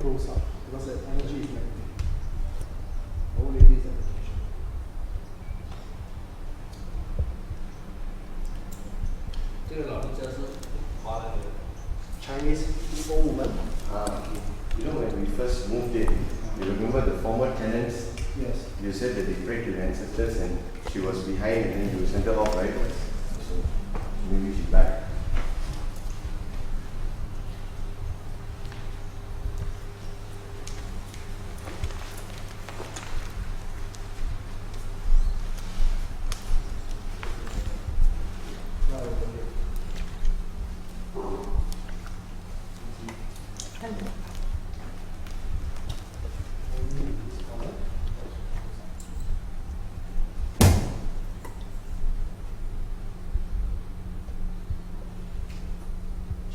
close up because the energy is negative. Old lady's application. Chinese old woman. You know when we first moved in, you remember the former tenants? Yes. You said that they prayed to the ancestors and she was behind and then you sent her off, right? Yes. So maybe she's back.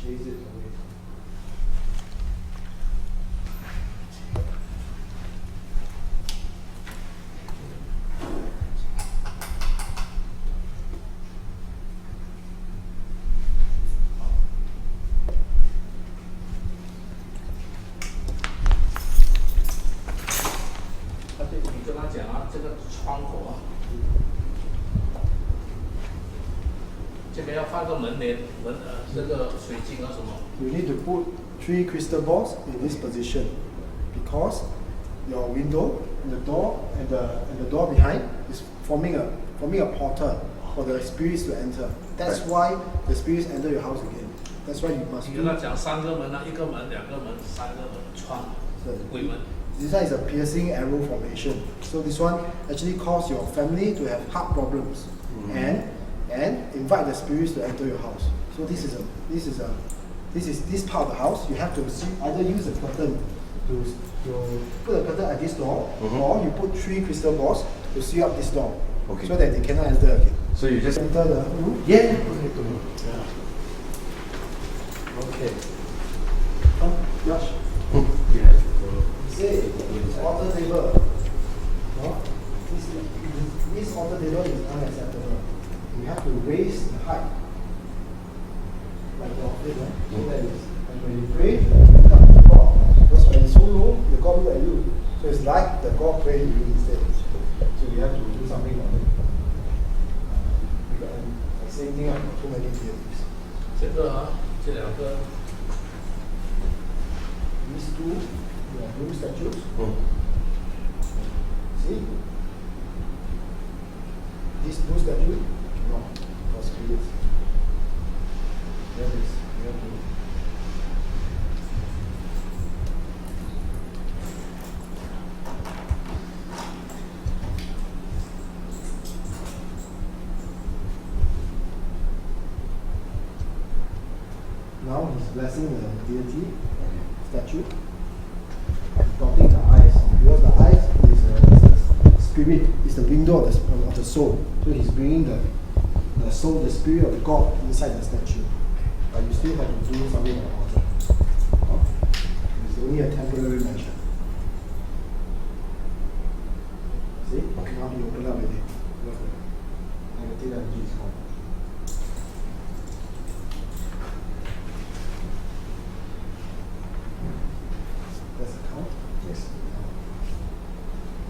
Chase it away. You need to put 3 crystal balls in this position because your window and the door and the door behind is forming a portal for the spirits to enter. That's why the spirits enter your house again. That's why you must. 你跟他讲3个门啊，1个门、2个门、3个门，窗、鬼门。 This one is a piercing arrow formation. So this one actually cause your family to have heart problems and invite the spirits to enter your house. So this part of the house. You have to either use a curtain to put a curtain at this door, or you put 3 crystal balls to seal up this door, so that they cannot enter again. So you just enter the room. Yeah. Okay. Come, Josh. Yeah. Say, it's altar table. No? This altar table is unacceptable. You have to raise the height. Like the office, so that is, and when you pray, you come to God. Because when it's so low, the God look at you. So it's like the God praying to you instead. So you have to do something on it. The same thing for too many deities. 这个啊，这2个。 These 2, blue statues. See? This blue statue? No, because spirits. There it is. You have to. Now he's blessing the deity statue. Dotting the eyes, because the eyes is the spirit, is the window of the soul. So he's bringing the soul, the spirit of God inside the statue. But you still have to do something on the altar. It's only a temporary measure. See? Okay. Now you open up with it. Negative energy is gone. That's the count? Yes.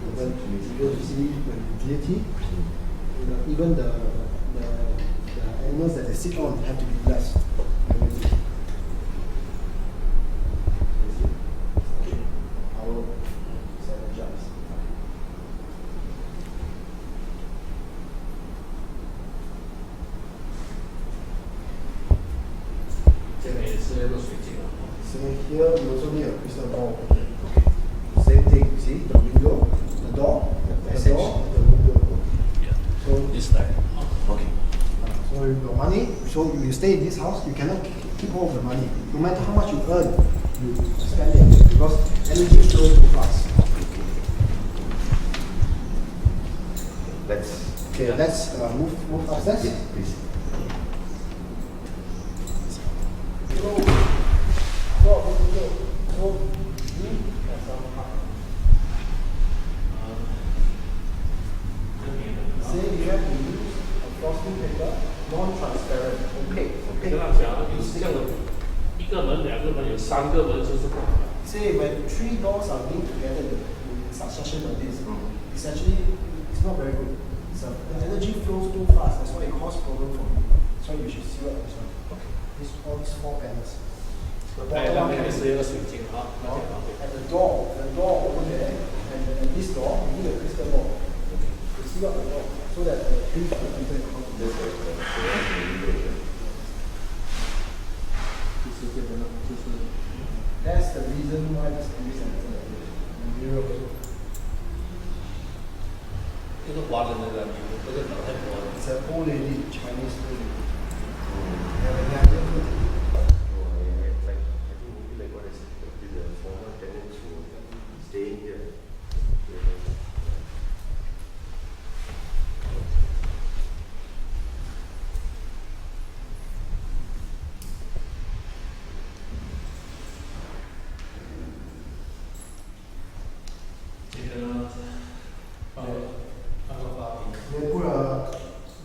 And then you see the deity, even the animals that they sit on have to be blessed. Everything. You see? I will synergize. 这边也是那个水晶啊。 So here you also need a crystal ball. Same thing, see the window, the door, the door, the window. Yeah. So This like. Okay. So your money, so you stay in this house, you cannot keep hold of the money. No matter how much you earn, you spend it because energy flows too fast. Let's move upstairs. Yes, please. Say you have to use a frosting paper, non-transparent, opaque. 跟他讲，有这样的1个门、2个门，有3个门就是不好。say when 3 doors are linked together in succession like this, it's actually not very good. The energy flows too fast. That's why it causes problem for you. That's why you should seal up this one. Okay. All these 4 panels. The bottom one is at the door over there, and this door, you need a crystal ball. To seal up the door so that the priest will enter and come. That's the reason why this priest enter like this. Europe also. 这个华人的人，这个老太婆。It's an old lady, Chinese old lady. Staying here. They put a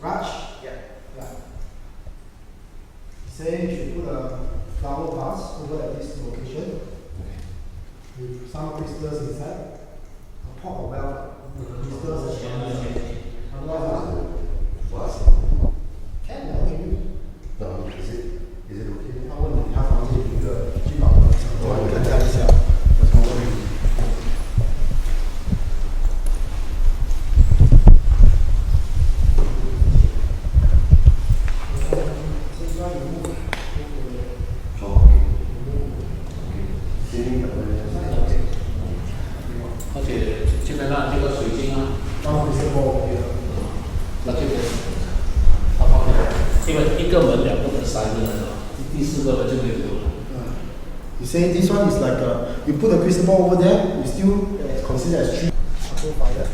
Raj. Yeah. Say you should put a flower vase over at this location. With some crystals inside. A pot of well. Crystals and Vase. Can you? No, is it okay? 他问你，他房间有一个聚宝盆，我看看一下，有什么问题？而且基本上这个水晶啊，那这个它放在，因为1个门、2个门、3个门啊，第4个门就没有了。You say this one is like you put a crystal ball over there, you still consider as 3. Fire.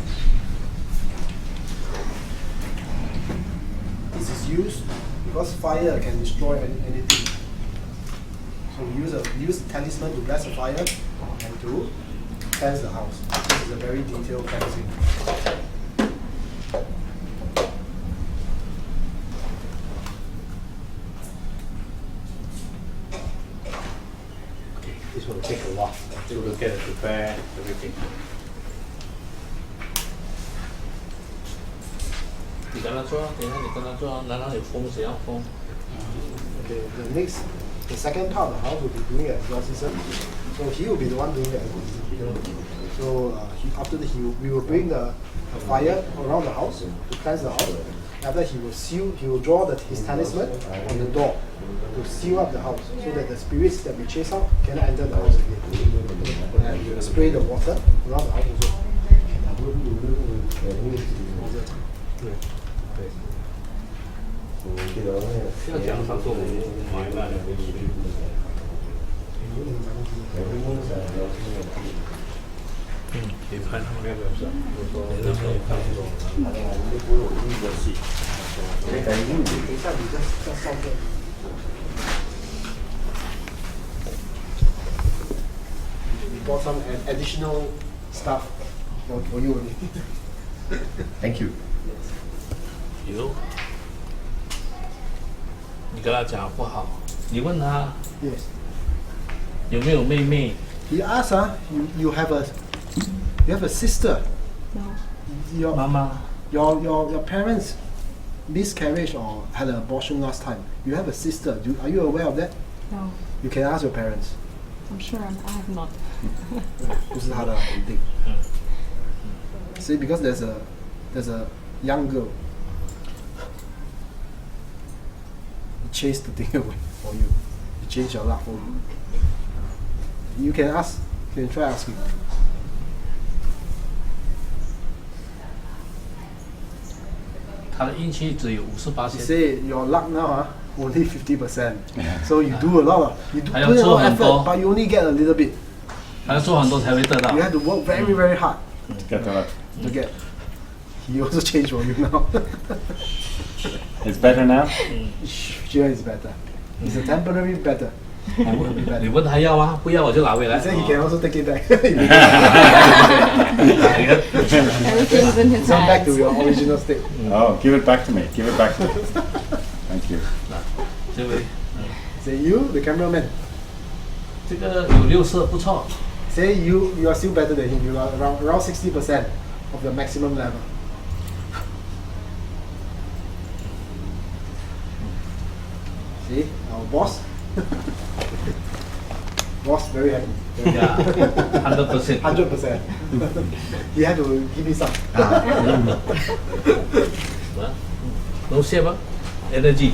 This is used because fire can destroy anything. So we use talisman to bless the fire and to cleanse the house. This is a very detailed cleansing. This will take a while to get it prepared, everything. 你跟他做，等一下你跟他做，然后有风谁要风？ Okay, the second part of the house will be doing an exorcism. So he will be the one doing the exorcism. So we will bring the fire around the house to cleanse the house. After he will draw his talisman on the door to seal up the house so that the spirits that we chase out cannot enter the house again. And we will spray the water around the house also. 要讲上次我们买卖的那个。你看他们那个是，我说那时候看不懂，等一下你再烧个。We bought some additional stuff for you only. Thank you. 有，你跟他讲不好，你问他 Yes. 有没有妹妹？ He asked, you have a sister. No. Your 妈妈， your parents miscarriage or had an abortion last time. You have a sister. Are you aware of that? No. You can ask your parents. I'm sure I have not. 不是他的一定。See, because there's a young girl. He chased the thing away for you. He changed your luck for you. You can ask. You can try asking. 他的运气只有58%。 You say your luck now, only 50%. So you do a lot of put 还要 in a 做 lot 很 of 多 effort, but you only get a little bit. 还要做很多才会得到 You。have to work very, very hard Get that. to get. He also changed for you now. It's better now? Sure, it's better. It's a temporary better. 你问他要啊，不要我就拿回来。 He said he can also take it back. Everything's in his Come back to hands. your original state. Oh, give it back to me. Give it back to me. Thank you. 这位， Say you, the cameraman. 这个有6色不错。 Say you are still better than him. You are around 60% of the maximum level. See, our boss. Boss very happy. Yeah, 100%. 100%. You have to give me some. No shame, energy.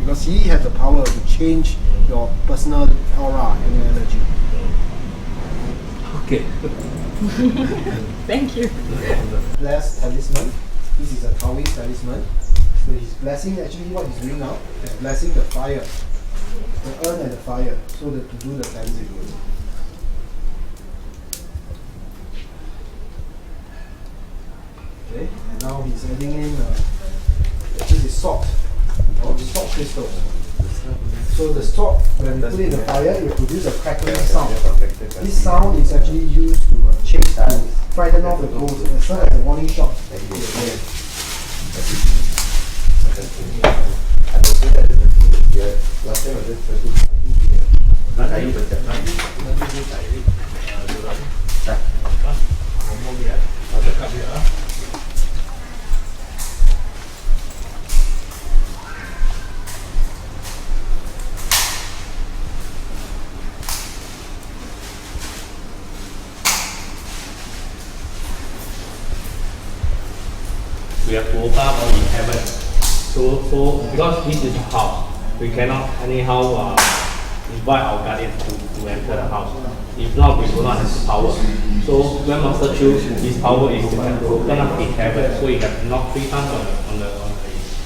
Because he has the power to change your personal aura and your energy. Okay. Thank you. Bless talisman. This is a Taoist talisman. So he's blessing, actually what he's doing now is blessing the fire. The urn and the fire. So that to do the cleansing. Okay, and now he's adding in this is salt. Or salt crystal. So the salt, when you put it in the fire, it produces a crackling sound. This sound is actually used to chase, to frighten off the ghosts, as well as a warning shot. We have to open up in heaven. So because this is a house, we cannot anyhow invite our guardians to enter the house. If not, we do not have the power. So when Master choose, his power is to open up in heaven. So he have to knock 3 times on the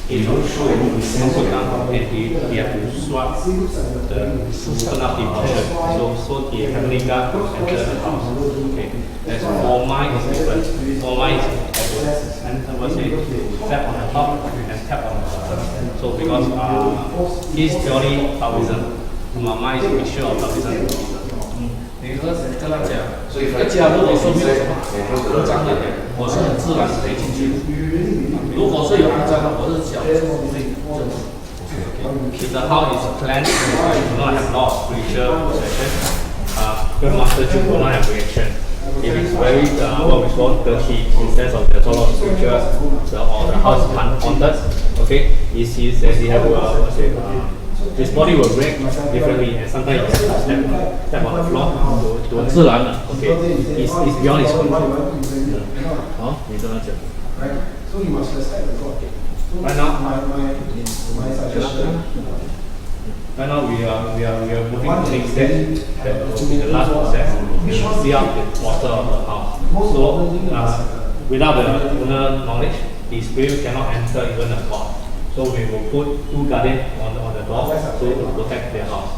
he don't show any put down and he have to swap the open up dimension. So the heavenly guard will enter the house. Okay. That's all mine is different. All mine is different. And I was saying tap on the top and tap on the bottom. So because he's purely Taoism, mine is a mixture of Taoism. 你跟他讲，假如我说没有什么肮脏的，我是很自然可以进去的。如果是有肮脏的，我是脚会If the house is cleansed, do not have lost spiritual possession. Grandmaster Chu will not have reaction. If it's very what we call dirty, in sense of there's a lot of spiritual, or the house is haunted, okay, he have his body will break differently, and sometimes he has to step on the floor to 自然的 okay, it's beyond his control. 好，你跟他讲。Right now, right now we are moving to the next step. That will be the last process. We will see out the water of the house. So without the owner knowledge, the spirit cannot enter even the pot. So we will put 2 guardians on the door to protect their house.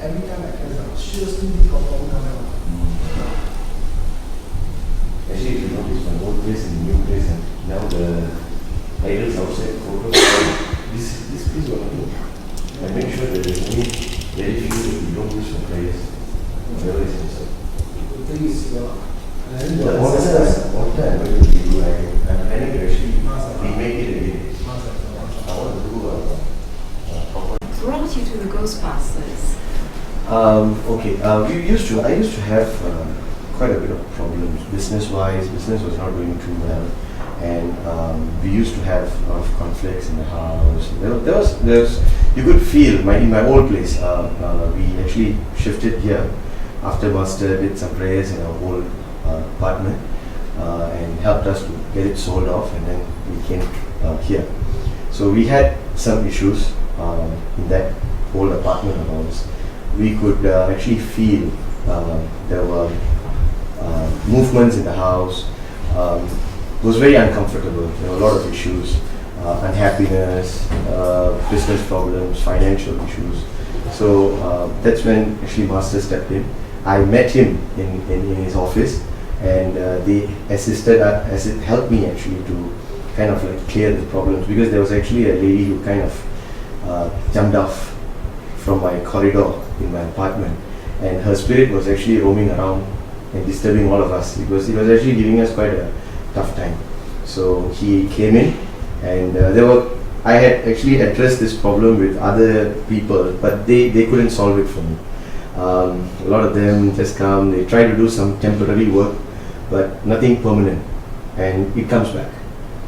Every time I can, Actually, if you notice my old place and new place, and now the idols outside photos, this place will not move. I make sure that there's only very few that we don't use for prayers. Whatever is inside. the thing is, The altar I'm going to do, I'm planning to actually remake it again. I want to do a proper. Brought you to the Ghostbusters? Okay, I used to have quite a bit of problems business-wise. Business was not doing too well, and we used to have a lot of conflicts in the house. There was you could feel in my old place. We actually shifted here after Master did some prayers in our old apartment and helped us to get it sold off, and then we came here. So we had some issues in that old apartment of ours. We could actually feel there were movements in the house. It was very uncomfortable. There were a lot of issues, unhappiness, business problems, financial issues. So that's when actually Master stepped in. I met him in his office, and they helped me actually to kind of like clear the problems, because there was actually a lady who kind of jumped off from my corridor in my apartment, and her spirit was actually roaming around and disturbing all of us. It was actually giving us quite a tough time. So he came in, and there were I had actually addressed this problem with other people, but they couldn't solve it for me. A lot of them just come, they try to do some temporary work, but nothing permanent, and it comes back.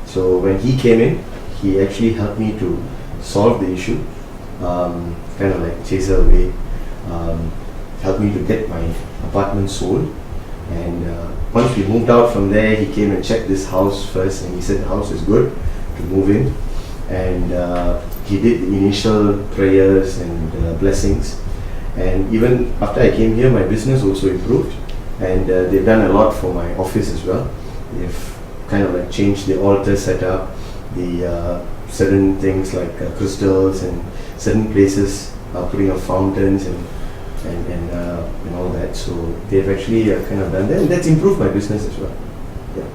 So when he came in, he actually helped me to solve the issue, kind of like chase her away, helped me to get my apartment sold. And once we moved out from there, he came and checked this house first, and he said the house is good to move in. And he did the initial prayers and blessings. And even after I came here, my business also improved. And they've done a lot for my office as well. They've kind of like changed the altar setup, the certain things like crystals, and certain places putting up fountains and all that. So they've actually kind of done that, and that's improved my business as well. Yeah.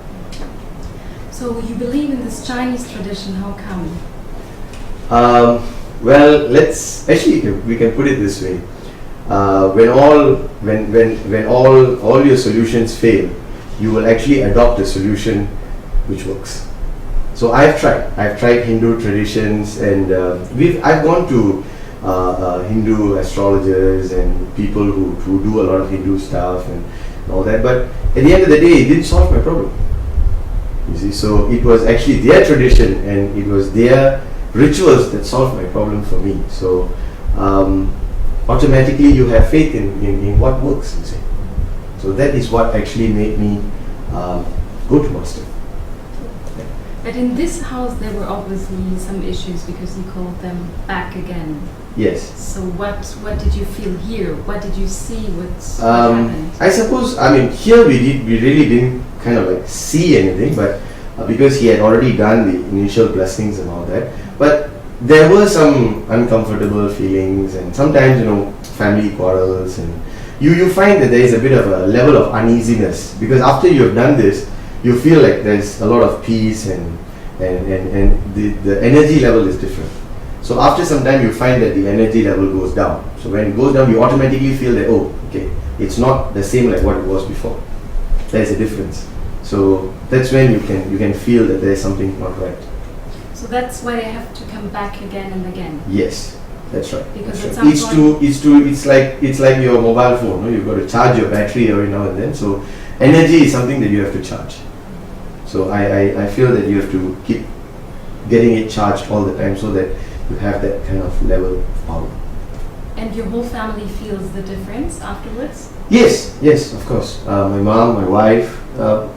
So you believe in this Chinese tradition, how come? Well, let's actually, we can put it this way. When all your solutions fail, you will actually adopt a solution which works. So I've tried Hindu traditions, and I've gone to Hindu astrologers and people who do a lot of Hindu stuff and all that, but at the end of the day, it didn't solve my problem. You see, so it was actually their tradition and it was their rituals that solved my problem for me. So automatically you have faith in what works, you see. So that is what actually made me go to Master. But in this house there were obviously some issues because you called them back again. Yes. So what did you feel here? What did you see? What happened? I suppose, I mean, here we really didn't kind of like see anything, but because he had already done the initial blessings and all that. But there were some uncomfortable feelings, and sometimes, you know, family quarrels, and you find that there is a bit of a level of uneasiness, because after you have done this, you feel like there's a lot of peace, and the energy level is different. So after some time you find that the energy level goes down. So when it goes down, you automatically feel that, oh, okay, it's not the same like what it was before. There's a difference. So that's when you can feel that there's something not right. So that's why they have to come back again and again. Yes, that's right. Because that's at right. some point It's like your mobile phone. No? You've got to charge your battery every now and then. So energy is something that you have to charge. So I feel that you have to keep getting it charged all the time so that you have that kind of level of power. And your whole family feels the difference afterwards? Yes, of course. My mom, my wife,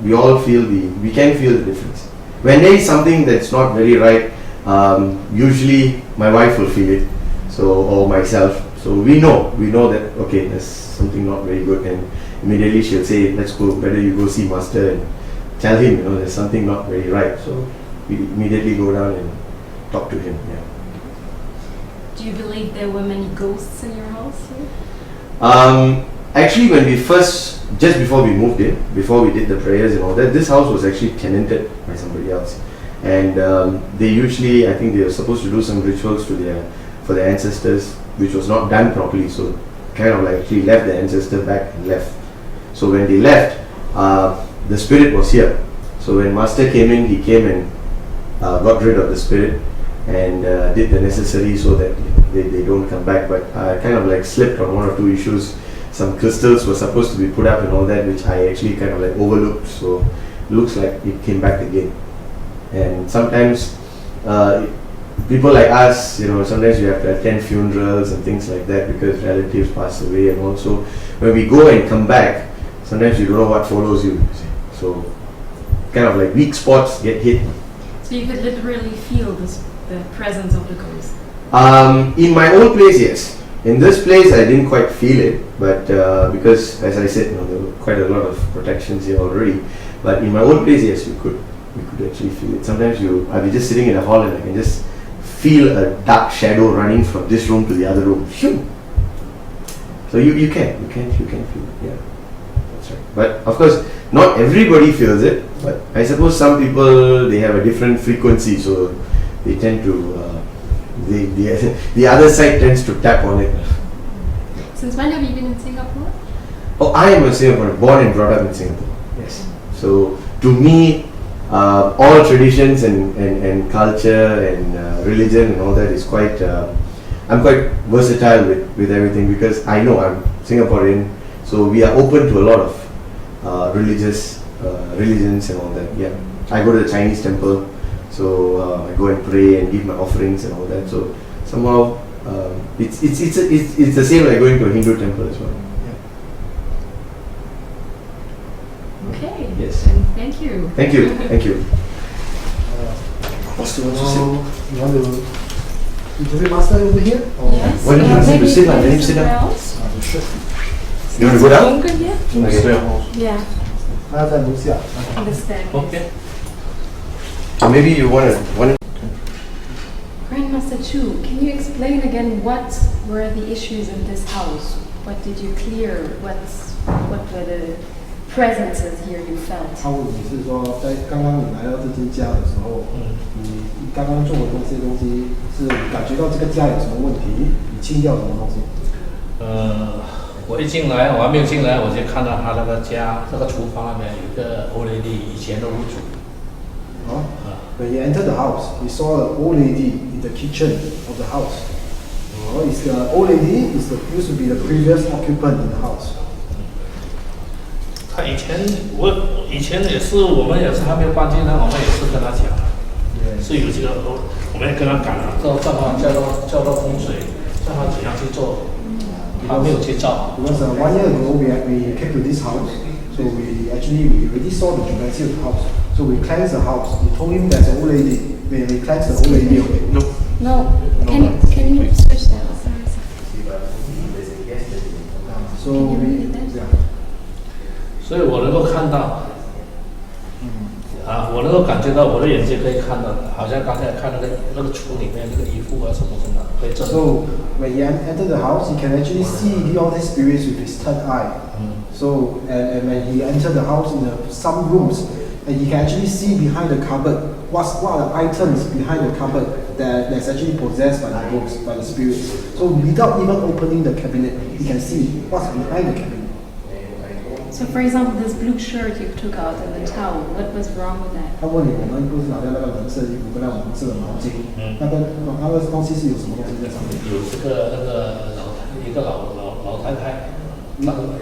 we all we can feel the difference. When there is something that's not very right, usually my wife will feel it, or myself. So we know that, okay, there's something not very good, and immediately she'll say, let's go, better you go see Master and tell him, you know, there's something not very right. So we immediately go down and talk to him. Yeah. Do you believe there were many ghosts in your house here? Actually, when we just before we moved in, before we did the prayers and all that, this house was actually tenanted by somebody else. And they usually, I think they were supposed to do some rituals for their ancestors, which was not done properly. So kind of like actually left the ancestor back and left. So when they left, the spirit was here. So when Master came in, he came and got rid of the spirit and did the necessary so that they don't come back. But I kind of like slipped on one or two issues. Some crystals were supposed to be put up and all that, which I actually kind of like overlooked. So it looks like it came back again. And sometimes people like us, you know, sometimes you have to attend funerals and things like that because relatives pass away. And also when we go and come back, sometimes you don't know what follows you. So kind of like weak spots get hit. So you could literally feel the presence of the ghost? In my own place, yes. In this place, I didn't quite feel it, but because, as I said, you know, there were quite a lot of protections here already. But in my own place, yes, you could actually feel it. Sometimes I'll be just sitting in a hall and I can just feel a dark shadow running from this room to the other room. So you can feel it. Yeah, that's right. But of course, not everybody feels it. But I suppose some people, they have a different frequency, so they tend to. The other side tends to tap on it. Since when have you been in Singapore? Oh, I am a Singaporean, born and brought up in Singapore. Yes. So to me, all traditions and culture and religion and all that is quite. I'm quite versatile with everything because I know I'm Singaporean, so we are open to a lot of religions and all that. Yeah, I go to the Chinese temple, so I go and pray and give my offerings and all that. So somehow it's the same like going to a Hindu temple as well. Okay. Yes. And thank you. Thank you. Thank you. What's the one to sit? You want to interview master over here? Or Yes. Why don't you ask him to maybe sit down? Let him maybe sit down. somewhere else? You should. You want to go down? Longer here? Okay. Yeah. 他在楼下。 Understand. Okay. Or maybe you want to. Grandmaster Chu, can you explain again what were the issues in this house? What did you clear? What were the presences here you felt? 他问你是说，在刚刚你来到这间家的时候，你刚刚做的东西是感觉到这个家有什么问题？你清掉什么东西？我一进来，我还没有进来，我就看到他那个家，那个厨房那边有一个欧雷利以前的屋主。When he entered the house, he saw the old lady in the kitchen of the house. It's the old lady used to be the previous occupant in the house. 他以前也是，我们也是还没有搬进来，我们也是跟他讲，是有这个，我们也跟他讲了，叫他叫到风水，叫他怎样去做，他没有去照。Because 1 year ago we came to this house, so we already saw the geometry of the house. So we cleansed the house. We told him there's an old lady. When we cleansed the old lady away. No. Can you switch that? Sorry. So we, yeah. 所以我能够看到，我能够感觉到，我的眼睛可以看到，好像刚才看那个橱里面那个衣服啊什么什么，可以证明。 So when he entered the house, he can actually see all these spirits with his third eye. So and when he entered the house in some rooms, and he can actually see behind the cupboard what are the items behind the cupboard that's actually possessed by the ghosts, by the spirits. So without even opening the cabinet, he can see what's behind the cabinet. So for example, this blue shirt you took out and the towel, what was wrong with that? 他问你，我们不是拿掉那个蓝色衣服跟那黄色的毛巾，那个东西是有什么东西在上面？有这个一个老太太，那个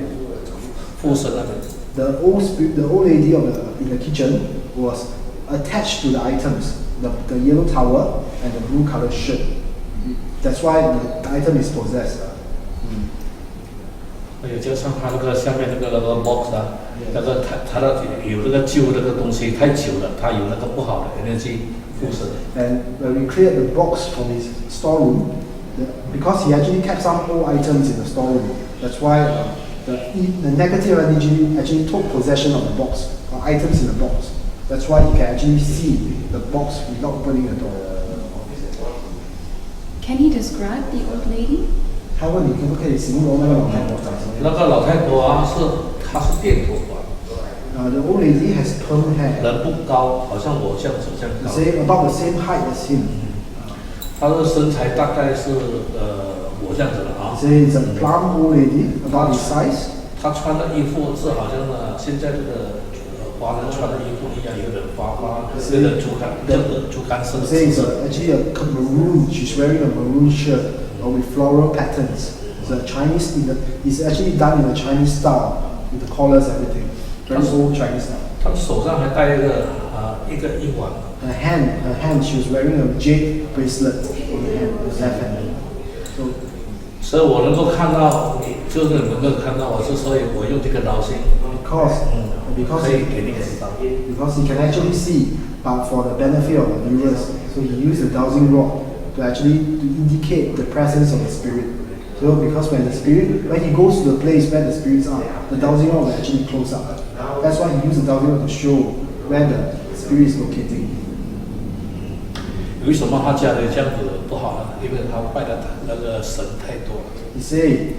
附身那边。The old lady in the kitchen was attached to the items, the yellow towel and the blue colored shirt. That's why the item is possessed. 也就像他那个下面那个 box 啊，那个他的有那个旧那个东西太久了，他有那个不好的 energy 附身。And when we cleared the box from his storeroom, because he actually kept some old items in the storeroom, that's why the negative energy actually took possession of the box, or items in the box. That's why you can actually see the box without opening the door. Can he describe the old lady? 他问你可不可以形容那个老太婆长什么样？那个老太婆啊，她是电头发。The old lady has perm hair. 人不高，好像我这样子这样高。Say about the same height as him. 她的身材大概是我这样子的啊。Say it's a plump old lady, about his size. 她穿的衣服是好像现在这个华人穿的衣服一样，有点花，有点竹竿色。Say it's actually a maroon. She's wearing a maroon shirt with floral patterns. The Chinese it's actually done in a Chinese style with the collars and everything. Very old Chinese style. 她手上还戴一个一环。Her hand, she was wearing a jade bracelet on the hand, the left hand. 所以我能够看到，就是能够看到我，所以我用这个刀心。Because 可以给你知道。Because he can actually see, but for the benefit of the viewers, so he used the dowsing rod to indicate the presence of the spirit. So because when he goes to the place where the spirits are, the dowsing rod will actually close up. That's why he used the dowsing rod to show where the spirit is locating. 为什么他家里这样子不好呢？因为他拜的那个神太多了。He said,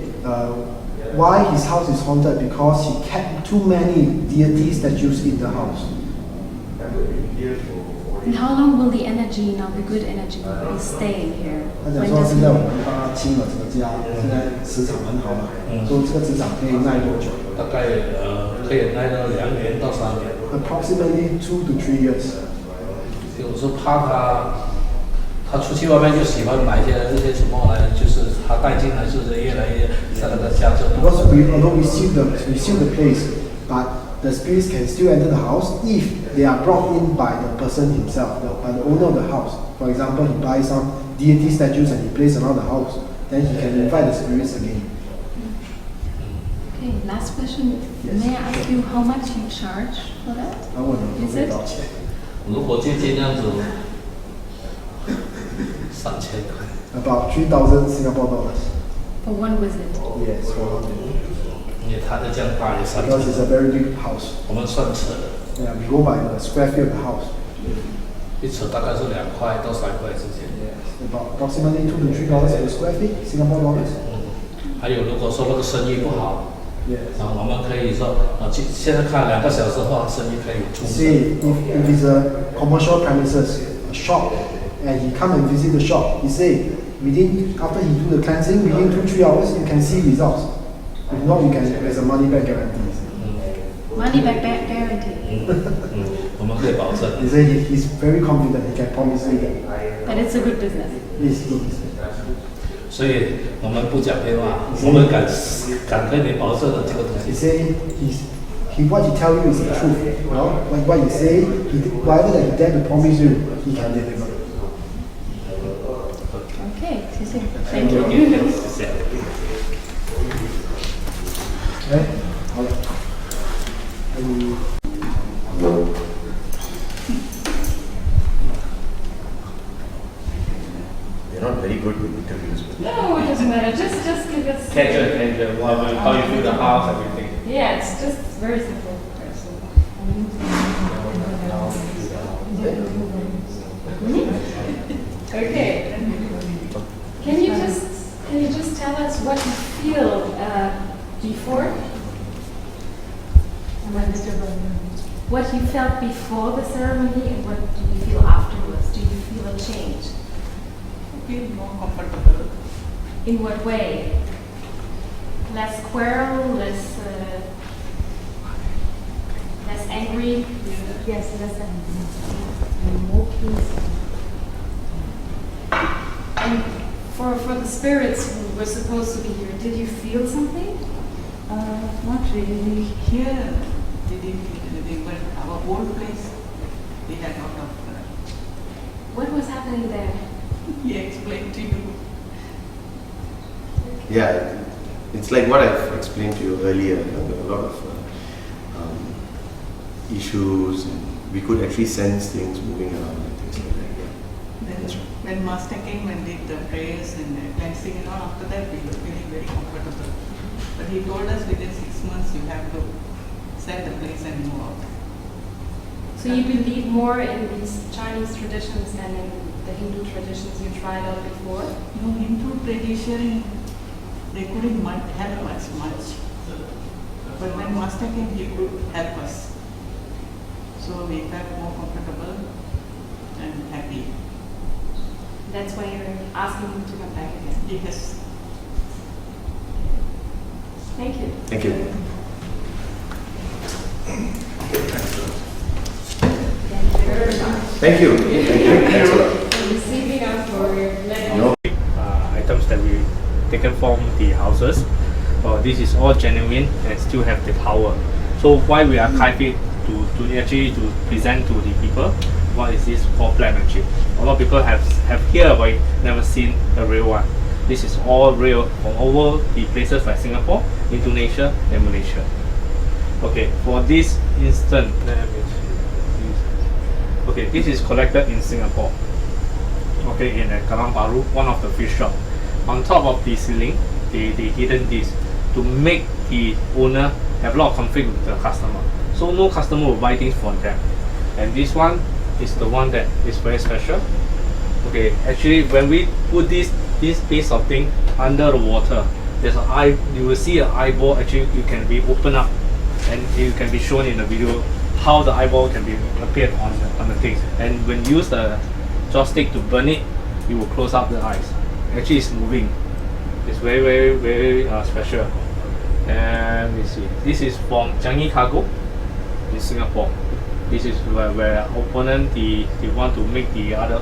why his house is haunted? Because he kept too many deity statues in the house. And how long will the energy, now the good energy, be staying here? 他讲 When 说 does 现在我 it? 们帮他清了这个家，现在磁场很好嘛，说这个磁场可以耐多久大概可以待到2年到3年。 ？Approximately 2 to 3 years。有时候怕他出去外面就喜欢买这些什么来，就是他带进来就是越来越在那个家中。 Because although we seal the place, but the spirits can still enter the house if they are brought in by the person himself, by the owner of the house. For example, he buys some deity statues and he places around the house, then he can invite the spirits again. Okay, last question. Yes. May I ask you how much you charge for that? 他问你 Is 多 it? 少钱？如果接近这样子，3000块。 About 3,000 Singapore dollars. For one visit? Yes, for one day. 因为他的这样大也3 Because it's a very big house. 我们算扯的， Yeah, we go by the square feet of the house. 一扯大概是2块到3块之间。 Yes, about approximately $2 to $3 per square feet, Singapore dollars. 还有如果说那个生意不好， Yes. 我们可以说现在看2个小时后生意可以冲升。 Say if it's a commercial premises, a shop, and he come and visit the shop, he say after he do the cleansing, within 2-3 hours you can see results. If not, you can there's a money back guarantee. Money back guarantee. 我们可以保证。 He say he's very confident. He can promise you that. But it's a good business. Yes, yes. 所以我们不讲骗话，我们敢跟你保证的这个东 He 西。 say what he tell you is the truth. You know, what you say, whatever that he dare to promise you, he can deliver. Okay, 谢谢. Thank you. 谢谢。哎，好了。They're not very good with interviews. But No, it doesn't matter. Just give us. Casual, how you feel the house, everything. Yeah, it's just very simple. Okay. Can you just tell us what you feel before? What you felt before the ceremony and what do you feel afterwards? Do you feel a change? Feel more comfortable. In what way? Less quarrel, less angry? Yes, less and more peace. And for the spirits who were supposed to be here, did you feel something? Not really. Here, they didn't feel anything, but our old place, we had a lot of. What was happening there? He explained to you. yeah, it's like what I've explained to you earlier. You know, there were a lot of issues, and we could actually sense things moving around and things like that. Yeah. Then That's right. when Master came and did the prayers and cleansing and all, after that we were feeling very comfortable. But he told us within 6 months you have to sell the place and move out. So you believe more in these Chinese traditions than in the Hindu traditions you tried out before? No, Hindu tradition, they couldn't help us much. But when Master came, he could help us. So we felt more comfortable and happy. That's why you're asking him to come back again. Yes. Thank you. Thank you. Thank you very much. Thank you. Thank you. Thanks a lot. For receiving us for letting No. Items that we taken from the houses. This is all genuine and still have the power. So why we archive it to actually to present to the people what is this called black magic. A lot of people have heard about it, never seen a real one. This is all real from over the places like Singapore, Indonesia and Malaysia. Okay, for this instant, okay, this is collected in Singapore. Okay, in Kalang Baru, one of the fish shop. On top of the ceiling, they hidden this to make the owner have a lot of conflict with the customer. So no customer will buy things from them. And this one is the one that is very special. Okay, actually when we put this piece of thing under the water, there's an eye. You will see an eyeball. Actually, you can be opened up, and it can be shown in the video how the eyeball can be appeared on the things. And when you use the joystick to burn it, it will close up the eyes. Actually, it's moving. It's very special. And we see. This is from Changi Cargo in Singapore. This is where opponent they want to make the other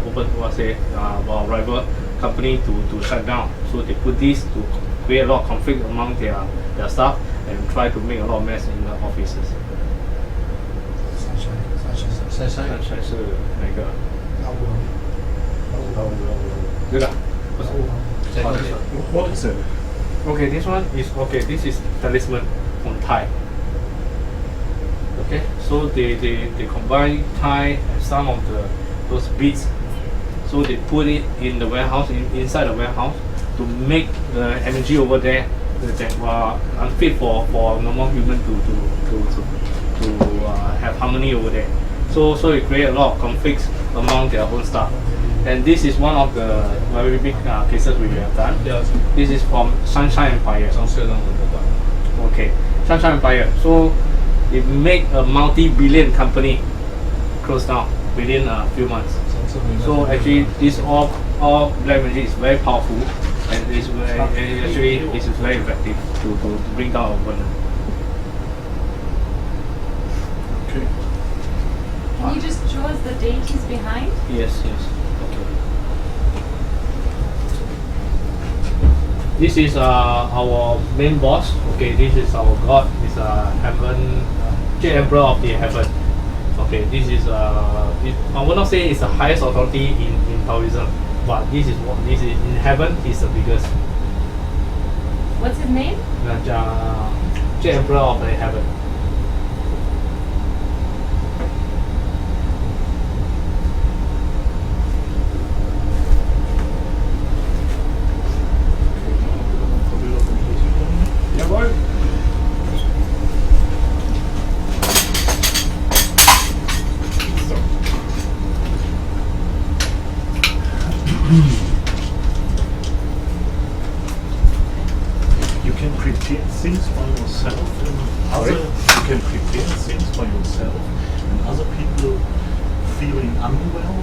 rival company to shut down. So they put this to create a lot of conflict among their staff and try to make a lot of mess in the offices. 珊珊是哪个？这个？不是。 What is it? Okay, this one is okay. This is talisman from Thai. Okay, so they combine Thai and some of those beads. So they put it in the warehouse, inside the warehouse, to make the energy over there that were unfit for normal human to have harmony over there. So it create a lot of conflicts among their own staff. And this is one of the very big cases we have done. Yes. This is from Sunshine Empire. Okay, Sunshine Empire. So it made a multi-billion company close down within a few months. So actually, this all black magic is very powerful, and it is very effective to bring down our opponent. Okay. Can you just show us the deities behind? Yes. Okay. This is our main boss. Okay, this is our god. This heaven, Jade Emperor of the heaven. Okay, this is I will not say it's the highest authority in Taoism, but this is in heaven. He's the biggest. What's his name? Jade Emperor of the heaven. Jawohl. You can prepare things by yourself and you can prepare things by yourself and other people feeling unwell.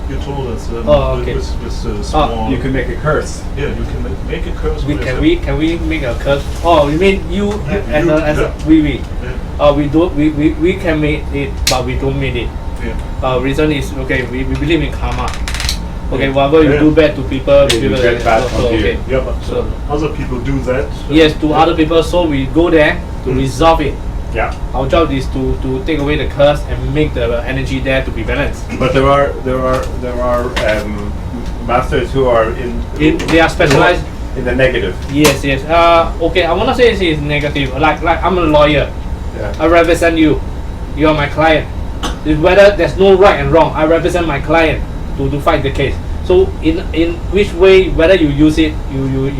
You told us okay. with the small. You can make a curse. Yeah, you can make a curse. with Can yourself. we make a curse? Oh, you mean you Yeah. we? Yeah. We can make it, but we don't make it. Yeah. Reason is okay. We believe in karma. Okay, Yeah. whatever you Yeah. do bad to people, you people get bad from okay. you. Yeah, but So- other people do that. Yes, to other people. So we go there to resolve it. Yeah. Our job is to take away the curse and make the energy there to be balanced. But there are masters who are They are specialized. in the negative. Yes. Okay, I wanna say this is negative. Like I'm a lawyer. Yeah. I represent you. You are my client. It's whether there's no right and wrong. I represent my client to fight the case. So in which way, whether you use it, you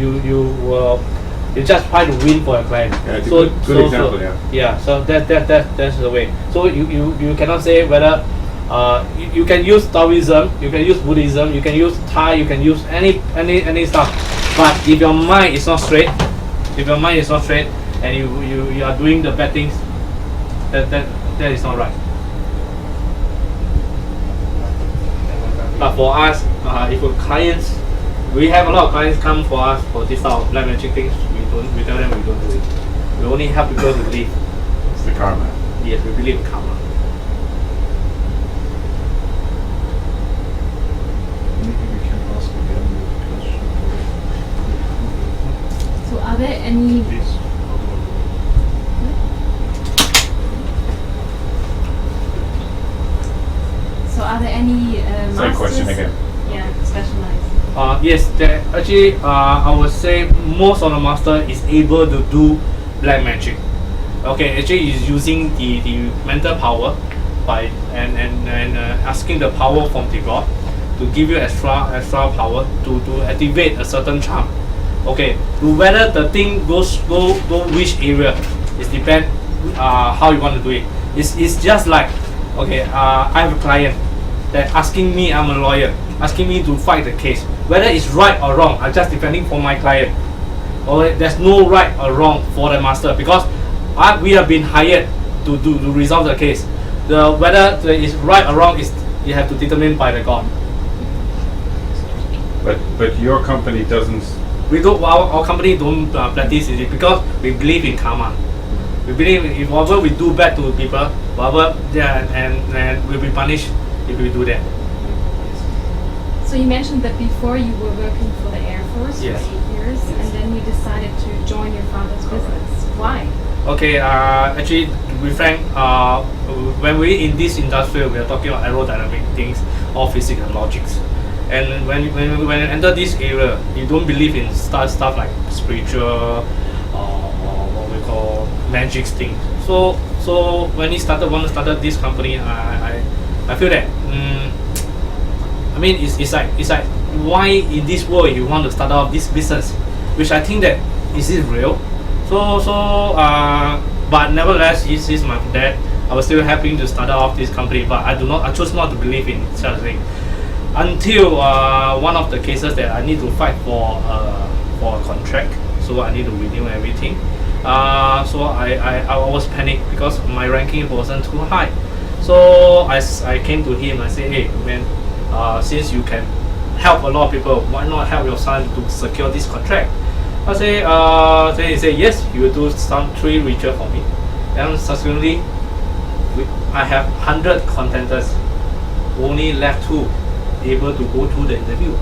just try to win for your client. Yeah, it's a good example, yeah. Yeah. So that's the way. So you cannot say whether you can use Taoism, you can use Buddhism, you can use Thai, you can use any stuff. But if your mind is not straight, and you are doing the bad things, that is not right. But for us, if our clients, we have a lot of clients come for us for this type of black magic things. We tell them we don't do it. We only help people to live. It's the karma. Yes, we believe in karma. Maybe we can ask again the question. So are there any Please. Same masters? question again. Yeah, specialized. Yes, actually, I would say most of the master is able to do black magic. Okay, actually, is using the mental power by and asking the power from the god to give you extra power to activate a certain charm. Okay, to whether the thing go which area, it depends how you want to do it. It's just like, okay, I have a client that asking me, I'm a lawyer, asking me to fight the case. Whether it's right or wrong, I'm just defending for my client. Okay, there's no right or wrong for the master because we have been hired to resolve the case. Whether it's right or wrong is you have to determine by the God. But your company doesn't. We don't. Our company don't practice it because we believe in karma. We believe if whatever we do bad to people, whatever, and we'll be punished if we do that. So you mentioned that before you were working for the Air Force Yes. for 8 years, Yes. and then you decided to join your father's business. Why? Okay, actually, to be frank, when we're in this industry, we are talking about aerodynamic things, or physics and logics. And when you enter this area, you don't believe in stuff like spiritual or what we call magic things. So when he started this company, I feel that I mean it's like why in this world you want to start off this business, which I think that is it real. But nevertheless, he's my dad. I was still happy to start off this company, but I choose not to believe in such a thing until one of the cases that I need to fight for a contract, so I need to renew everything. So I was panicked because my ranking wasn't too high. So I came to him and said, hey man, since you can help a lot of people, why not help your son to secure this contract? I say, then he said yes, he will do some 3 research for me. And subsequently, I have 100 contenders, only left 2 able to go through the interview.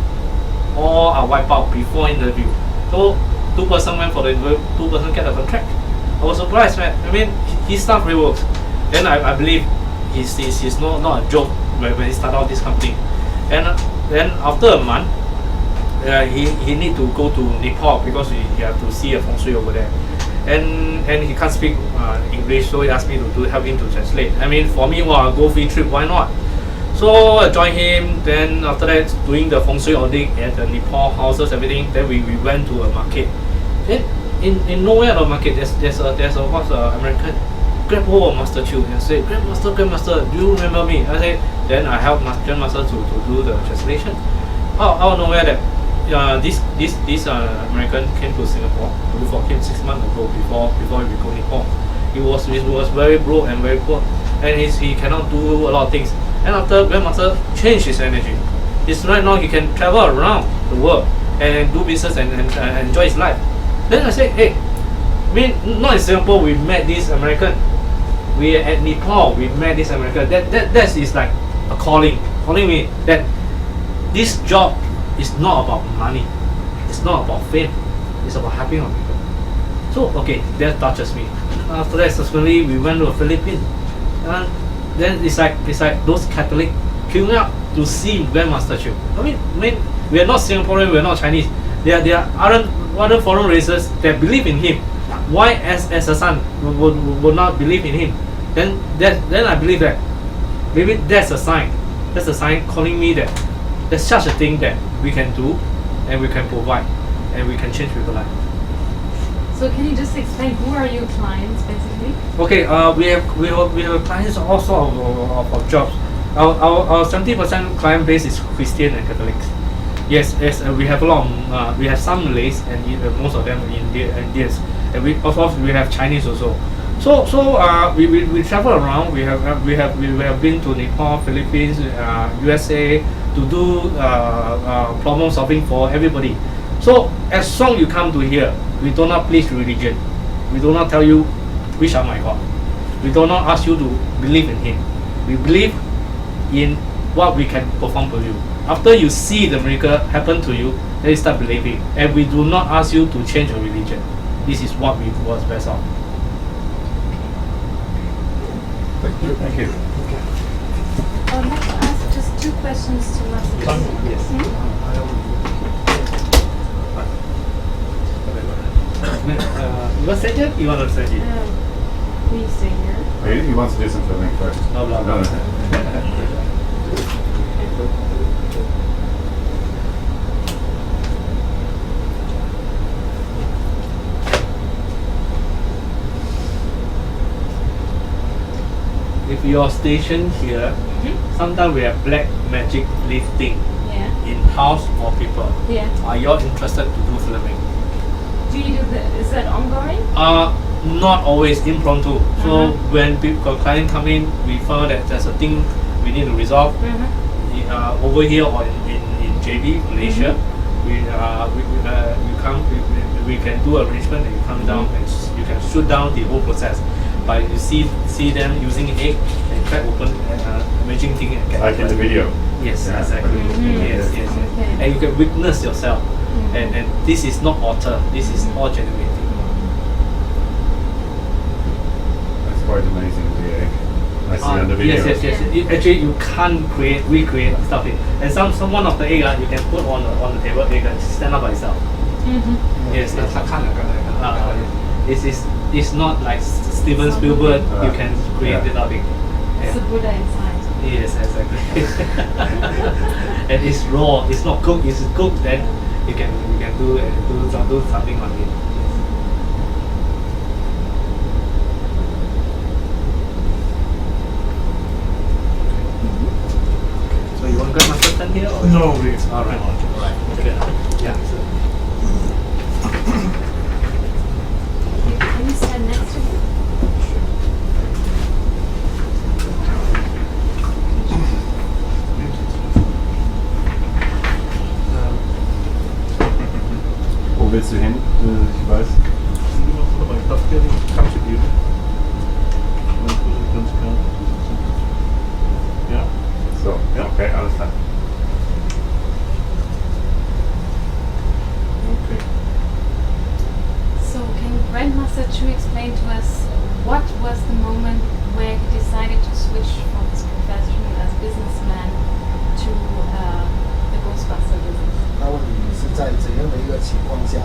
All are wiped out before interview. So 2 person went for the interview, 2 person get a contract. I was surprised, man. I mean, his stuff really works. Then I believe he's not a joke when he started out this company. And then after a month, he need to go to Nepal because he have to see a feng shui over there. And he can't speak English, so he asked me to help him to translate. I mean, for me, well, go free trip, why not? So I joined him. Then after that, doing the feng shui audit at the Nepal houses, everything. Then we went to a market. Then in nowhere of the market, there's a what's American grab hold of Master Chu and say, Grandmaster, do you remember me? I say, then I helped Grandmaster to do the translation. Out of nowhere that this American came to Singapore to look for him 6 months ago before he go Nepal. He was very broke and very poor, and he cannot do a lot of things. And after Grandmaster changed his energy, right now he can travel around the world and do business and enjoy his life. Then I said, hey, I mean, not in Singapore we met this American. We at Nepal we met this American. That is like a calling me that this job is not about money, it's not about fame, it's about helping our people. So okay, that touches me. After that, subsequently we went to the Philippines, and then it's like those Catholic queuing up to see Grandmaster Chu. I mean we are not Singaporean, we are not Chinese. There are other foreign races that believe in him. Why as a son would not believe in him? Then I believe that maybe that's a sign. That's a sign calling me that there's such a thing that we can do, and we can provide, and we can change people's life. So can you just explain who are your clients basically? Okay, we have clients all sorts of jobs. Our 70% client base is Christian and Catholics. Yes, we have a lot of, we have some Malays and most of them Indians, and we have Chinese also. So we travel around. We have been to Nepal, Philippines, USA to do problem solving for everybody. So as long you come to here, we do not please religion. We do not tell you which are my God. We do not ask you to believe in Him. We believe in what we can perform for you. After you see the miracle happen to you, then you start believing. And we do not ask you to change your religion. This is what we was best of. Thank you. I'd like to ask just 2 questions to Master Chu. Yes. You want to say it? You want to say it? Please stay here. He wants to do some filming first. No. If you're stationed here, sometimes we have black magic lifting in house or people. Yeah. Are you all interested to do filming? Do you do is that ongoing? not always impromptu. So when people client come in, we found that there's a thing we need to resolve over here or in JB Malaysia. We can do arrangement and you come down and you can shoot down the whole process. But you see them using egg and crack open imaging thing and get Like in the video. Yes, exactly. Yes. Okay. And you can witness yourself. And this is not alter. This is all generated. That's quite amazing, the egg. I see on the video. Yes. Actually, you can't recreate stuff. And some one of the egg you can put on the table. It can stand up by itself. Yes, 他看了刚才 it's not like Steven Spielberg. You can create it up. It's a Buddha inside. Yes, exactly. And it's raw. It's not cooked. It's cooked. Then you can do something on it. So you want Grandmaster stand here? Or? No, we. All right. Okay. Yeah. So. Can you stand next to him? Wo willst du hin? Ich weiß. Aber ich darf gerne contribute. Ganz klar. Ja. So, okay, alles klar. Okay. So can Grandmaster Chu explain to us what was the moment where he decided to switch from his profession as businessman to the Ghostbuster business? 他问你是在怎样的一个情况下，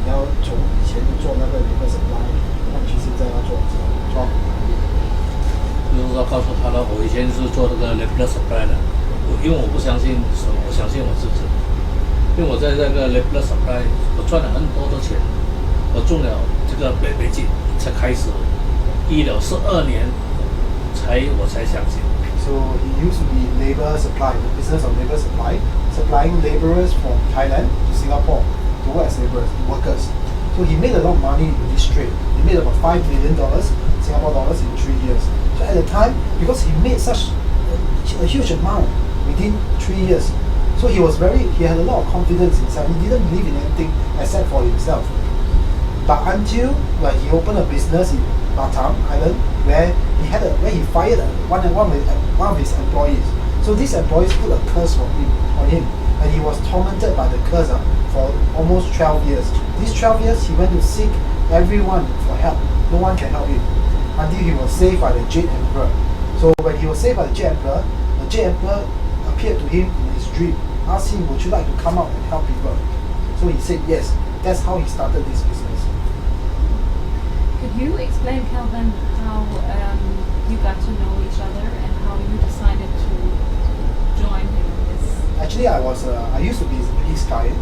你要从以前做那个labor supply，那你现在要做装就是说告诉他了，我以前是做这个 labor supply 的，因为我不相信神，我相信我自己。因为我在这个 labor supply，我赚了很多的钱，我中了这个北京才开始医疗12年，我才相信。So he used to be labor supply, the business of labor supply, supplying laborers from Thailand to Singapore to work as laborers, workers. So he made a lot of money in this trade. He made about $5 million Singapore dollars in 3 years. So at the time, because he made such a huge amount within 3 years, so he had a lot of confidence in himself. He didn't believe in anything except for himself. But until he opened a business in Batam Island, where he fired one of his employees. So these employees put a curse on him, and he was tormented by the curse for almost 12 years. These 12 years, he went to seek everyone for help. No one can help him until he was saved by the Jade Emperor. So when he was saved by the Jade Emperor appeared to him in his dream, asked him, "Would you like to come out and help people?" So he said yes. That's how he started this business. Could you explain, Calvin, how you got to know each other and how you decided to join him in this? Actually, I used to be his client.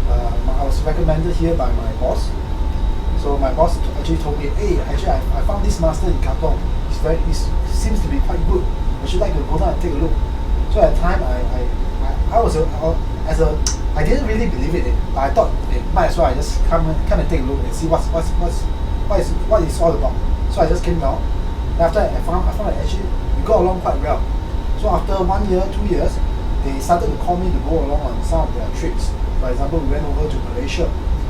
I was recommended here by my boss. So my boss actually told me, "Hey, actually I found this master in Katong. He seems to be quite good. Would you like to go down and take a look?" So at the time, I didn't really believe in it, but I thought, might as well I just come and take a look and see what it's all about. So I just came down. And after I found that actually we got along quite well. So after 1 year, 2 years, they started to call me to go along on some of their trips. For example, we went over to Malaysia.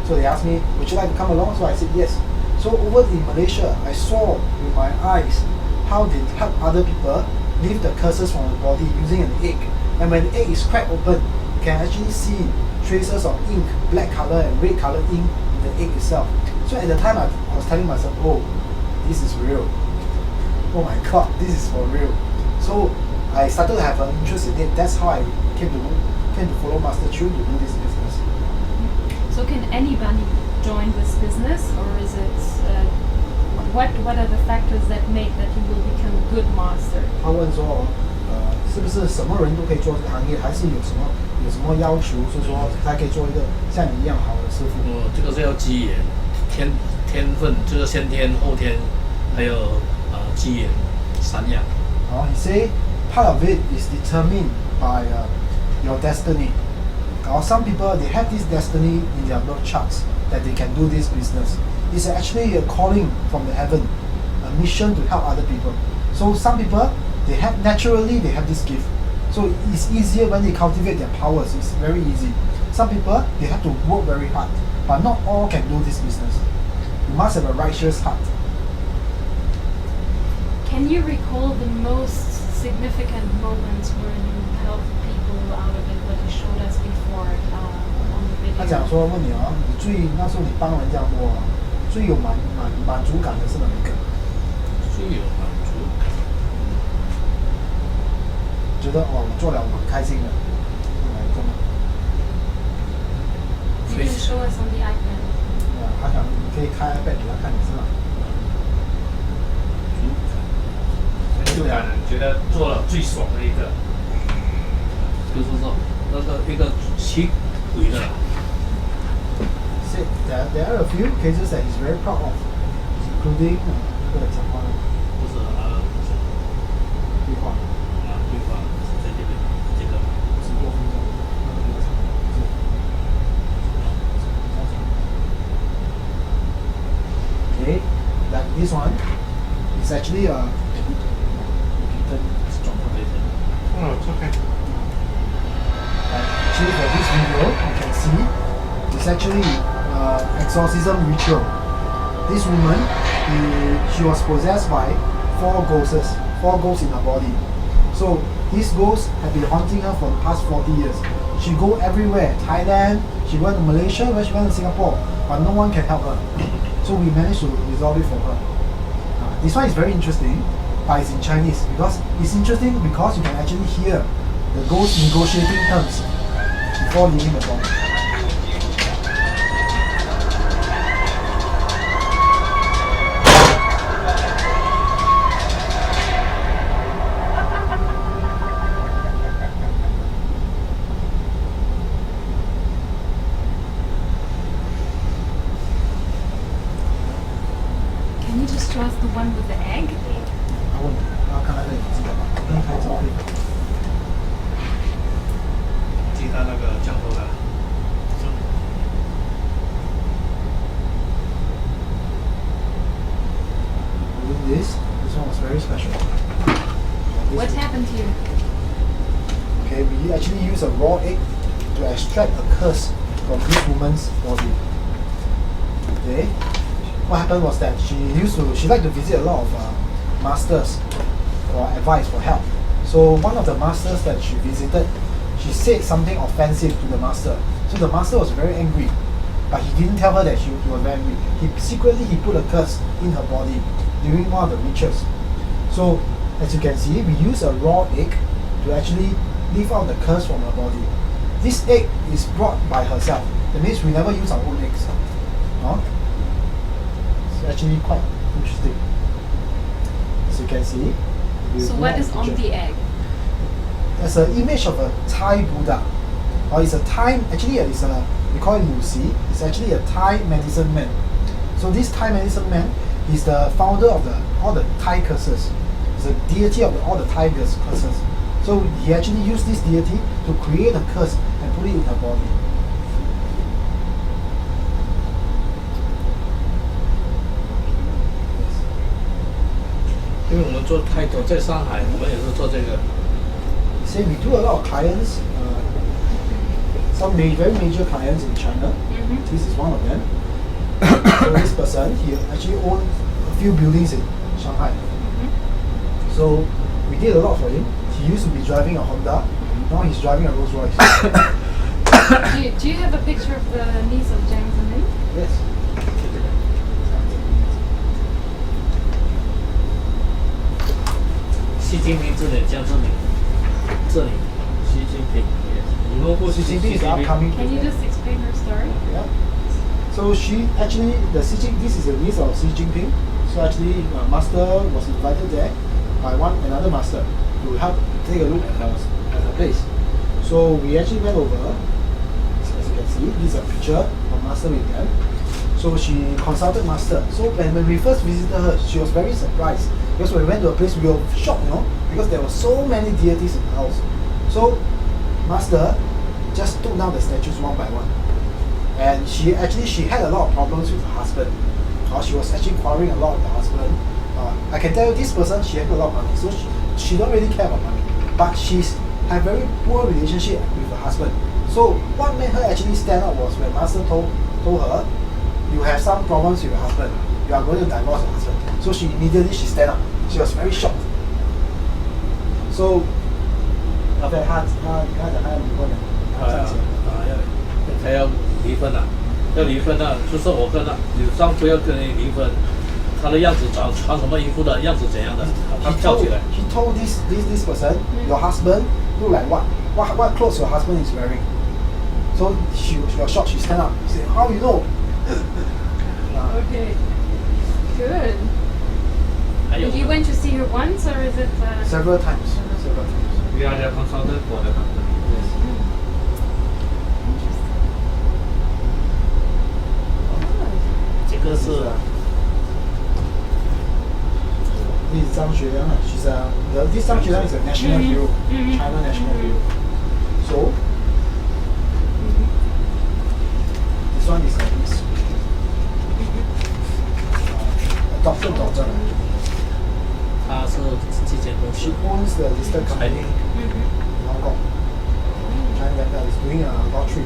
So they asked me, "Would you like to come along?" So I said yes. So over in Malaysia, I saw with my eyes how they help other people lift the curses from the body using an egg. And when the egg is cracked open, you can actually see traces of ink, black color and red color ink in the egg itself. So at the time, I was telling myself, "Oh, this is real. Oh my God, this is for real." So I started to have an interest in it. That's how I came to follow Master Chu to do this business. So can anybody join this business, or is it what are the factors that make that you will become a good master? 他问说，是不是什么人都可以做这个行业，还是有什么要求，就是说才可以做一个像你一样好的师傅？这个是要机缘，天分，就是先天、后天，还有机缘3样。He say part of it is determined by your destiny. or some people, they have this destiny in their birth charts that they can do this business. It's actually a calling from the heaven, a mission to help other people. So some people, they have naturally they have this gift. So it's easier when they cultivate their powers. It's very easy. Some people, they have to work very hard, but not all can do this business. You must have a righteous heart. Can you recall the most significant moments where you helped people out of it, what you showed us before on the 他讲 video? 说问你哦，你那时候你帮人家摸哦，最有满足感的是哪一个？最有满足感。觉得哦，我做了我很开心的，哪一个吗？ You can show us on the iPad. 他想你可以开 iPad 给他看，你是哪？成就感，觉得做了最爽的一个。就是说那个一个七鬼的啦。Said there are a few cases that he's very proud of, including 那个讲话的不是对话，对话在这边这个直播分钟，那个比较长，是。Okay, like this one, it's actually a Oh, it's okay. Actually, for this video, you can see it's actually exorcism ritual. This woman, she was possessed by 4 ghosts in her body. So these ghosts have been haunting her for the past 40 years. She go everywhere, Thailand, she went to Malaysia, where she went to Singapore, but no one can help her. So we managed to resolve it for her. This one is very interesting, but it's in Chinese because it's interesting because you can actually hear the ghost negotiating terms before leaving the body. Can you just show us the one with the egg? 他问你，看那个你知道吧？跟拍照片。记得那个降头的。With this one was very special. What happened here? Okay, we actually use a raw egg to extract a curse from this woman's body. Okay, what happened was that she liked to visit a lot of masters for advice, for help. So one of the masters that she visited, she said something offensive to the master. So the master was very angry, but he didn't tell her that he was very angry. He put a curse in her body during one of the rituals. So as you can see, we use a raw egg to actually leave out the curse from her body. This egg is brought by herself. That means we never use our own eggs. It's actually quite interesting. As you can see. So what is on the egg? There's an image of a Thai Buddha. Or it's a Thai, actually we call it Lucy. It's actually a Thai medicine man. So this Thai medicine man is the founder of all the Thai curses. He's a deity of all the Thai curses. So he actually used this deity to create a curse and put it in her body. 因为我们做泰国，在上海，我们也是做这个。 Say we do a lot of clients, some very major clients in China. This is one of them. So this person, he actually owned a few buildings in Shanghai. So we did a lot for him. He used to be driving a Honda. Now he's driving a Rolls Royce. Do you have a picture of the niece of James and Lynn? Yes. 习近平这里江这里，这里习近平，你们过去 Xi Jinping is the upcoming Can you president. just explain her story? Yeah. So she actually, this is the niece of Xi Jinping. So actually, master was invited there by another master to help take a look at her place. So we actually went over. As you can see, this is a picture of master with them. So she consulted master. So when we first visited her, she was very surprised because when we went to a place, we were shocked, because there were so many deities in the house. So master just took down the statues one by one. And she had a lot of problems with her husband. She was actually quarreling a lot with her husband. I can tell you this person, she had a lot of money, so she don't really care about money. But she's had very poor relationship with her husband. So what made her actually stand up was when Master told her, you have some problems with your husband. You are going to divorce your husband. So she immediately stand up. She was very shocked. So 他讲他要离婚了，他要离婚了，要离婚了，就是我跟他，你丈夫要跟你离婚，他的样子穿什么衣服的样子怎样的，他跳起来。He told this person, your husband look like what? What clothes your husband is wearing? So she was shocked. She stand up. She said, how you know? Okay, good. And you went to see her once, or is it? Several times. We are the consultant for the company. Yes. Interesting. 这个是 This is Zhang Xueyang. This Zhang Xueyang is a national hero, China national hero. So this one is his adopted daughter. 他是这间公 She 司， owns the listed company in Hong Kong. And is doing a lottery.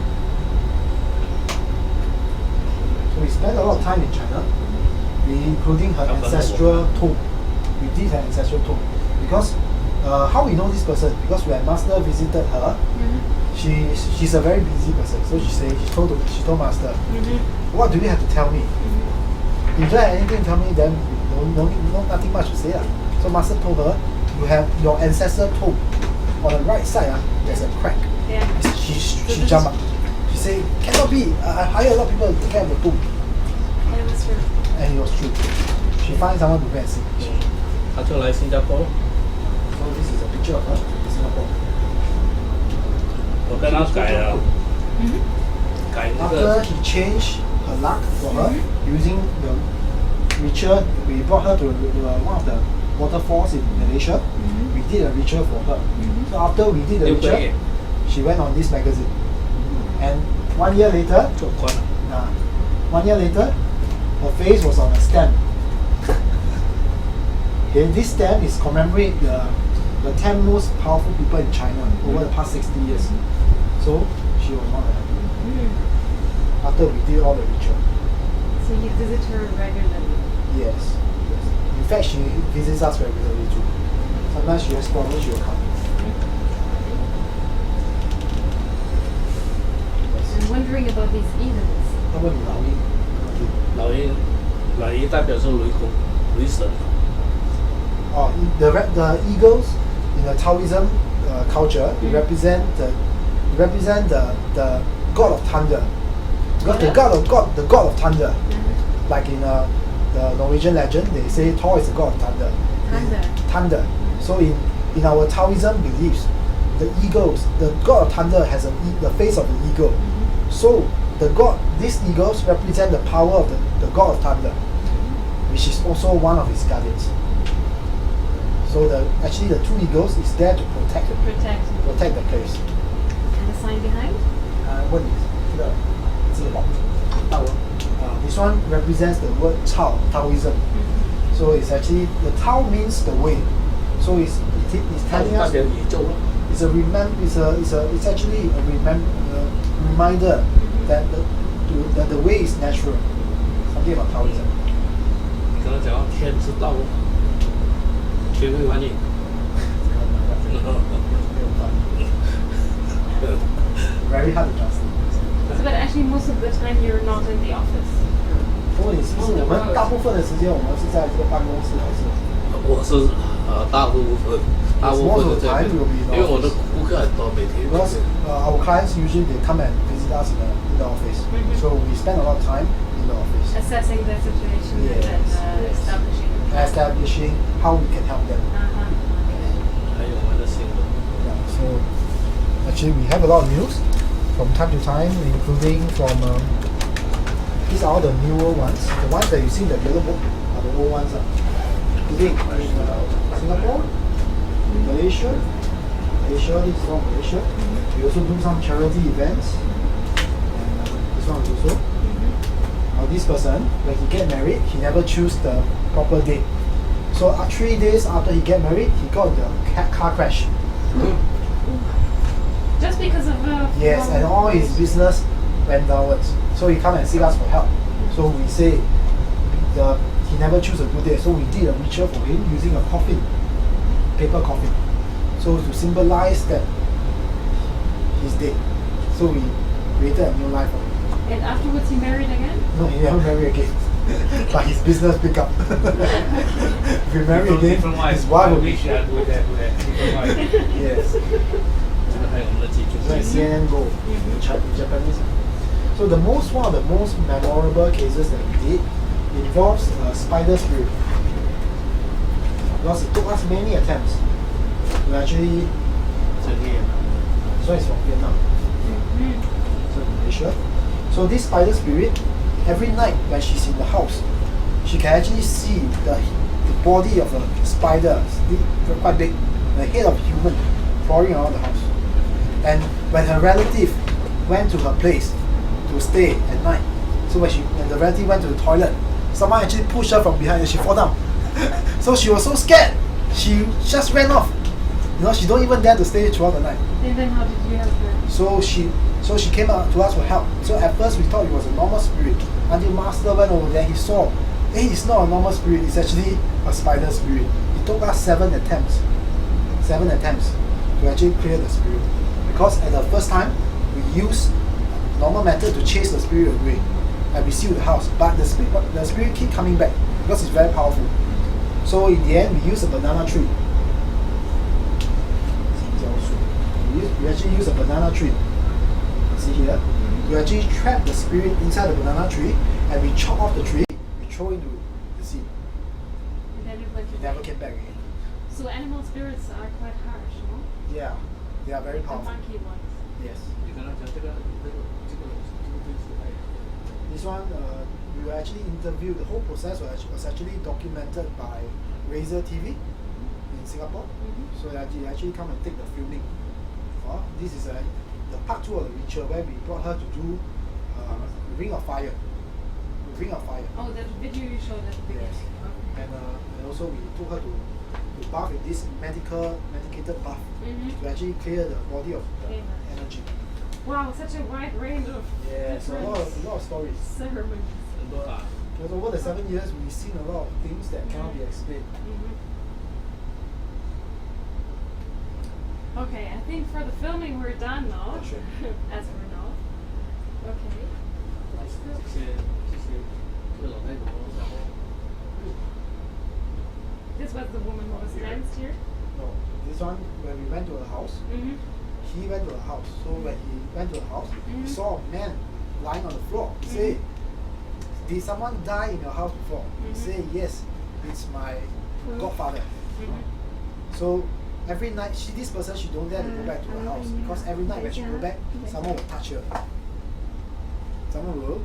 So we spent a lot of time in China, including her ancestral tomb. We did her ancestral tomb because how we know this person? Because when Master visited her, she's a very busy person. So she told Master, what do you have to tell me? If you don't have anything to tell me, then nothing much to say. So Master told her, you have your ancestor tomb on the right side. There's a crack. Yeah. She jumped up. She said, cannot be. I hired a lot of people to take care of the tomb. And it was true. And it was true. She found someone to go and see. 他就来新加坡， So this is a picture of her in Singapore. 我跟他改了，改那 After 个 he changed her luck for her using the ritual, we brought her to one of the waterfalls in Malaysia. We did a ritual for her. So after we did the 六个 ritual, 月 she went on this magazine. And 1 year later, 做关了， 1 year later, her face was on a stamp. Okay, this stamp is commemorate the 10 most powerful people in China over the past 60 years. So she was not happy. After we did all the ritual. So you visit her regularly. Yes. In fact, she visits us regularly too. Sometimes she has problems, she will come. I'm wondering about these eagles. 他问你老鹰，老鹰代表是雷神， the eagles in the Taoism culture represent the god of thunder. Because the god of thunder, like in the Norwegian legend, they say Thor is the god of thunder. Thunder. So in our Taoism beliefs, the god of thunder has the face of an eagle. So these eagles represent the power of the god of thunder, which is also one of his guardians. So actually the two eagles is there to protect the place. And the sign behind? 问你这个字宝大文this one represents the word Tao, Taoism. So it's actually the Tao means the way. So it's telling 代 us 表宇宙了。 it's actually a reminder that the way is natural. Something about Taoism. 你跟他讲天之道，学会翻译。 Very hard to translate. So, but actually most of the time you're not in the office. 不过你是我们大部分的时间我们是在这个办公室还是？我是大部分是这边，因为我的顾客很多，每天。Because our clients usually they come and visit us in the office, so we spend a lot of time in the office. Assessing the situation Yes, and yes. establishing. How we can help them. Okay. 还有我们的新闻。 Yeah, so actually we have a lot of news from time to time, including from these are all the newer ones. The ones that you see in the yellow book are the old ones. Including Singapore, Malaysia, Malaysia. This is from Malaysia. We also do some charity events. And this one also. Now this person, when he get married, he never choose the proper date. So 3 days after he get married, he got the car crash. Just because of Yes, and all his business went downwards. So he come and seek us for help. So we say he never choose a good day. So we did a ritual for him using a coffin, paper coffin. So to symbolize that he's dead. So we created a new life for him. And afterwards he married again? No, he never marry again. But his business pick up. If he marry again, his wife will be dead. Yes. 这个还有我们的记住。 Like CNN Go, Japanese. So one of the most memorable cases that we did involves a spider spirit. Because it took us many attempts to actually. This one is from Vietnam. So Malaysia. So this spider spirit, every night when she's in the house, she can actually see the body of a spider, quite big, the head of a human, crawling around the house. And when her relative went to her place to stay at night, so when the relative went to the toilet, someone actually pushed her from behind and she fell down. So she was so scared, she just ran off. You know, she don't even dare to stay throughout the night. And then how did you help her? So she came out to us for help. So at first we thought it was a normal spirit. Until Master went over there, he saw, hey, it's not a normal spirit, it's actually a spider spirit. It took us 7 attempts to actually clear the spirit. Because at the first time, we used normal method to chase the spirit away. And we seal the house. But the spirit keep coming back because it's very powerful. So in the end, we use a banana tree. We actually use a banana tree. See here? We actually trap the spirit inside the banana tree and we chop off the tree, we throw into the sea. And then it went It never came back again. So animal spirits are quite harsh, no? Yeah, they are very The powerful. monkey ones. Yes. 你刚刚讲这个This one, we were actually interviewed, the whole process was actually documented by Razer TV in Singapore. So they actually come and take the filming. This is the part 2 of the ritual where we brought her to do ring of fire. Ring of fire. Oh, that video you showed at the beginning. Yes. Okay. And also we took her to bath with this medicated bath to actually clear the body of the energy. Wow, such a wide range of Yes, a lot of stories. ceremonies. 很多啊。 Because over the 7 years, we've seen a lot of things that cannot be explained. Okay, I think for the filming we're done now. Sure. As for now. Okay. 谢谢这个老太婆，然后 This was the woman who was danced here. No, this one, when we went to her house, he went to her house. So when he went to her house, he saw a man lying on the floor. He said, did someone die in your house before? He said, yes, it's my godfather. So every night, this person, she don't dare to go back to her house because every night when she go back, someone will touch her. Someone will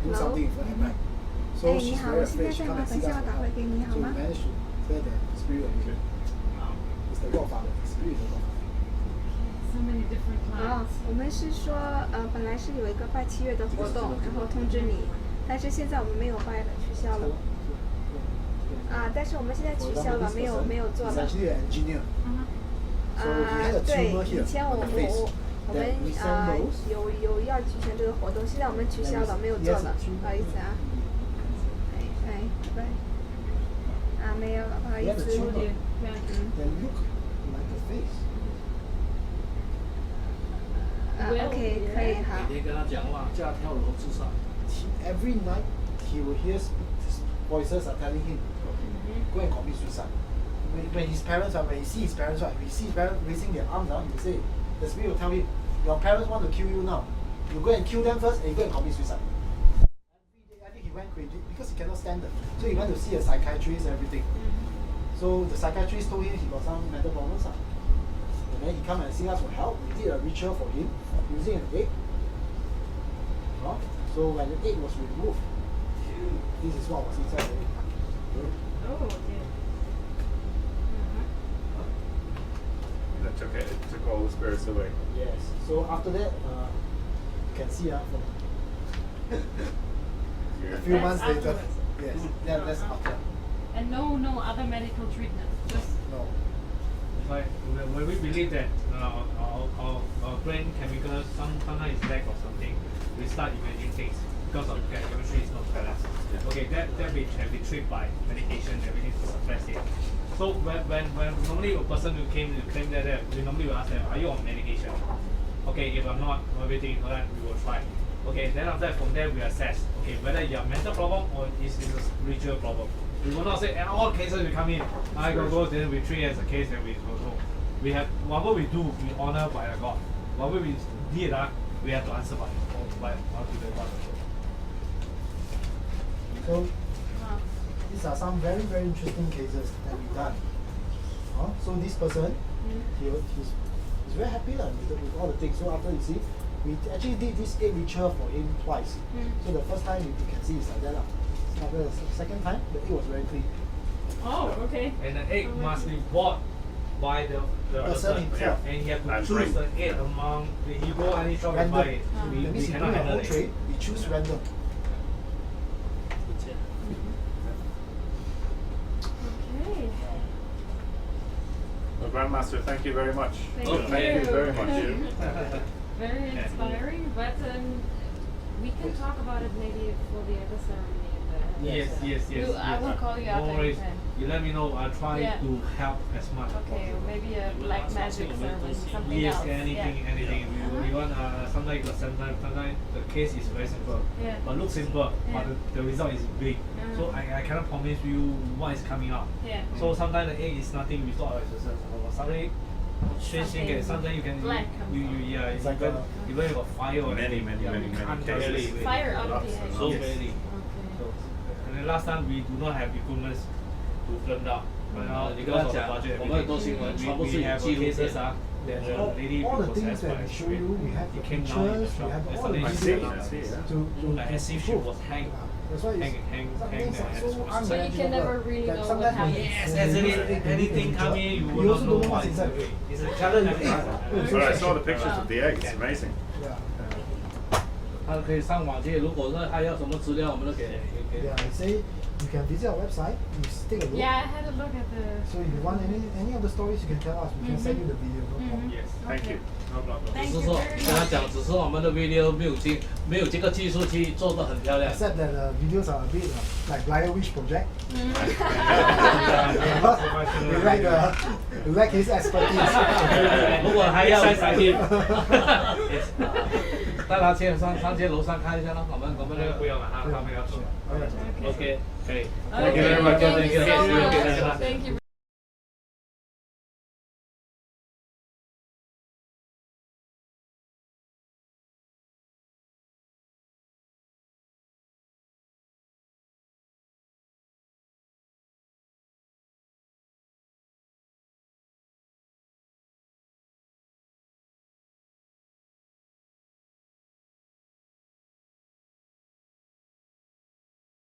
do something with her back. So she's very afraid. She can't see us. So we managed to clear the spirit away. It's the godfather. The spirit is the godfather. So many different 哦 clients. 我们是说，本来是有一个拜7月的活动，然后通知你，但是现在我们没有拜了，取消了。但是我们现在取消了，没有做 He's 了。 actually an engineer. So he had a 对， tumor 以 here 前 on the face. 我们有要举行这个活动，现在我们取消了，没有做了，不好意思啊。拜。没有了，不好意 He had a 思。 tumor. They look like a face. OK， 可以好。每天跟他讲话，叫他跳楼自杀。 Every night he will hear voices are telling him, go and commit suicide. When his parents when he sees his parents, right, he sees his parents raising their arms out, he will say, the spirit will tell him, your parents want to kill you now. You go and kill them first and you go and commit suicide. Every day, I think he went crazy because he cannot stand it. So he went to see a psychiatrist and everything. So the psychiatrist told him he got some mental problems. And then he come and see us for help. We did a ritual for him using an egg. So when the egg was removed, this is what was inside the egg. Oh, dear. That's okay. to call the spirits away. Yes. So after that, you can see from a few That's months later. afterwards. Yes. Yeah, that's after. And no other medical treatment. Just No. Like when we believe that our brain chemicals sometimes is lack or something, we start imagining things because of chemistry is not balanced. Okay, that can be treated by medication, everything to suppress it. So when normally a person who came to claim that, we normally will ask them, are you on medication? Okay, if I'm not, everything, then we will try. Okay, then after that, from there we assess, okay, whether you have mental problem or is it a spiritual problem. We will not say, in all cases we come in, I go, then we treat it as a case, then we go. We have, whatever we do, we honor by the God. Whatever we did, we have to answer by the God. So these are some very, very interesting cases that we done. So this person, he's very happy with all the things. So after you see, we actually did this egg ritual for him twice. So the first time you can see it's like that. So after the second time, the egg was very clean. oh, okay. And the egg must be bought by the person himself. and he have to And choose bring. the egg among you go any shop and buy it. That We means you cannot bring your handle whole it. tray, we choose random. Okay. Well, Grandmaster, thank you very much. Thank Thank you very you. much. Very inspiring, but we can talk about it maybe for the other ceremony. Yes. I will call you No after worries. then. You let me know. I'll try Yeah. to help as much. Okay, or maybe a black magic ceremony, something Yes, else. anything. We want sometimes the case is very simple, Yeah. but looks simple, Yeah. but the result is big. So I cannot promise you what is coming up. Yeah. So sometimes the egg is nothing. We thought it's just something. Sometimes you can black it's like even a- even if a fire or Many, anything, many, yeah, many, we many can't cases. really- Fire out of the egg. So Yes. many. So, and then last time we do not have equipment to film down. But now 你跟 because 他 of the 讲， budget, 我们很多新闻全部是 we 以 have 纪录 cases 片。 that the All, lady all the was things that by we the show spirit. you, we have He the came down in the pictures, we shop. have There's all the something I see, videos I see, yeah. to like as if she was hanged. That's why it's hang some there things are and so so So you can never really that know what sometimes when happens. Yes, when as we in look at the anything picture, coming, you we will also not know don't know what what's is inside. it's a challenge. But I saw the pictures of the egg. It's amazing. Yeah. 他可以上网去，如果说他要什么资料，我们都给。 Yeah, I say you can visit our website, you take a look. Yeah, I had a look at the. So if you want any of the stories, you can tell us. We can send you the video. No problem. Yes, Thank Okay. you. no problem. 只 Thank 是 you 说 very 跟他 much. 讲，只是我们的 video 没有这个技术去做得很漂亮。 Except that the videos are a bit like Blair Witch Project. Mm. we like his expertise. 如果还要 Yes, I did. 带他上街楼上看一下咯，我们那个不用了，他们要走。 Okay. OK 可以。 Okay, very much. thank you so Thank you. much. Thank you